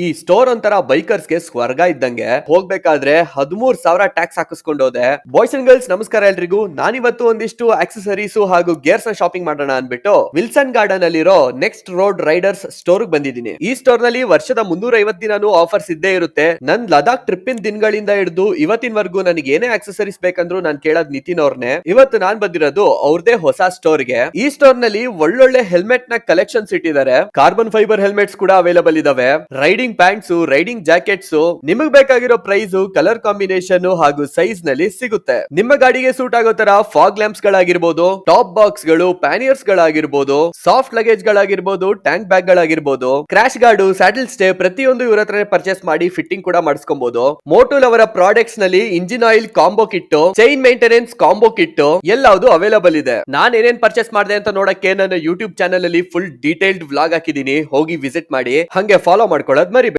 ಈ ಸ್ಟೋರ್ ಒಂಥರ ಬೈಕರ್ಸ್ಗೆ ಸ್ವರ್ಗ ಇದ್ದಂಗೆ. ಹೋಗ್ಬೇಕಾದ್ರೆ 13,000 ಟ್ಯಾಕ್ಸ್ ಹಾಕಿಸ್ಕೊಂಡು ಹೋದೆ. ಬಾಯ್ಸ್ ಅಂಡ್ ಗರ್ಲ್ಸ್ ನಮಸ್ಕಾರ ಎಲ್ರಿಗೂ. ನಾನಿವತ್ತು ಒಂದಿಷ್ಟು ಆಕ್ಸೆಸರೀಸ್ ಹಾಗೂ ಗೇರ್ಸ್ ನ ಶಾಪಿಂಗ್ ಮಾಡೋಣ ಅನ್ಬಿಟ್ಟು ವಿಲ್ಸನ್ ಗಾರ್ಡನ್ ಅಲ್ಲಿರೋ ನೆಕ್ಸ್ಟ್ ರೋಡ್ ರೈಡರ್ಸ್ ಸ್ಟೋರ್ ಬಂದಿದ್ದೀನಿ. ಈ ಸ್ಟೋರ್ ನಲ್ಲಿ ವರ್ಷದ 350 ದಿನಾನು ಆಫರ್ಸ್ ಇದ್ದೇ ಇರುತ್ತೆ. ನನ್ ಲದಾಖ್ ಟ್ರಿಪ್ಪಿನ ದಿನಗಳಿಂದ ಹಿಡಿದು ಇವತ್ತಿನವರೆಗೂ ನನಗೆ ಏನೇ ಆಕ್ಸೆಸರೀಸ್ ಬೇಕಂದ್ರು ನಾನು ಕೇಳೋದ್ ನಿತಿನ್ ಅವ್ರನ್ನೇ. ಇವತ್ತು ನಾನ್ ಬಂದಿರೋದು ಅವ್ರದೇ ಹೊಸ ಸ್ಟೋರ್ ಗೆ. ಈ ಸ್ಟೋರ್ ನಲ್ಲಿ ಒಳ್ಳೊಳ್ಳೆ ಹೆಲ್ಮೆಟ್ ನ ಕಲೆಕ್ಷನ್ಸ್ ಇಟ್ಟಿದ್ದಾರೆ. ಕಾರ್ಬನ್ ಫೈಬರ್ ಹೆಲ್ಮೆಟ್ಸ್ ಕೂಡ ಅವೈಲೇಬಲ್ ಇದಾವೆ. ರೈಡಿಂಗ್ ಪ್ಯಾಂಟ್ಸ್, ರೈಡಿಂಗ್ ಜಾಕೆಟ್ಸ್, ನಿಮಗೆ ಬೇಕಾಗಿರೋ ಪ್ರೈಸ್, ಕಲರ್ ಕಾಂಬಿನೇಷನ್ ಹಾಗೂ ಸೈಜ್ ನಲ್ಲಿ ಸಿಗುತ್ತೆ. ನಿಮ್ಮ ಗಾಡಿಗೆ ಸೂಟ್ ಆಗೋ ತರ ಫಾಗ್ ಲ್ಯಾಂಪ್ಸ್ ಗಳಾಗಿರ್ಬೋದು, ಟಾಪ್ ಬಾಕ್ಸ್ ಗಳು, ಪ್ಯಾನಿಯರ್ಸ್ ಗಳಾಗಿರ್ಬೋದು, ಸಾಫ್ಟ್ ಲಗೇಜ್ ಗಳಾಗಿರ್ಬೋದು, ಟ್ಯಾಂಕ್ ಬ್ಯಾಗ್ ಗಳಾಗಿರ್ಬೋದು, ಕ್ರಾಶ್ ಗಾರ್ಡ್, ಸ್ಯಾಡಲ್ ಸ್ಟೇ ಪ್ರತಿಯೊಂದು ಇವ್ರ ಹತ್ರ ಪರ್ಚೇಸ್ ಮಾಡಿ ಫಿಟ್ಟಿಂಗ್ ಕೂಡ ಮಾಡಿಸ್ಕೊಬಹುದು. ಮೋಟೋಲ್ ಅವರ ಪ್ರಾಡಕ್ಟ್ಸ್ ನಲ್ಲಿ engine oil combo kit, chain maintenance combo kit ಎಲ್ಲವುದು ಅವೈಲೇಬಲ್ ಇದೆ. ನಾನು ಏನೇನ್ ಪರ್ಚೇಸ್ ಮಾಡಿದೆ ಅಂತ ನೋಡಕ್ಕೆ ನನ್ನ ಯೂಟ್ಯೂಬ್ ಚಾನಲ್ ಅಲ್ಲಿ ಫುಲ್ ಡೀಟೇಲ್ಡ್ ವ್ಲಾಗ್ ಹಾಕಿದೀನಿ. ಹೋಗಿ ವಿಸಿಟ್ ಮಾಡಿ, ಹಂಗೆ ಫಾಲೋ ಮಾಡ್ಕೊಳ್ಳೋದು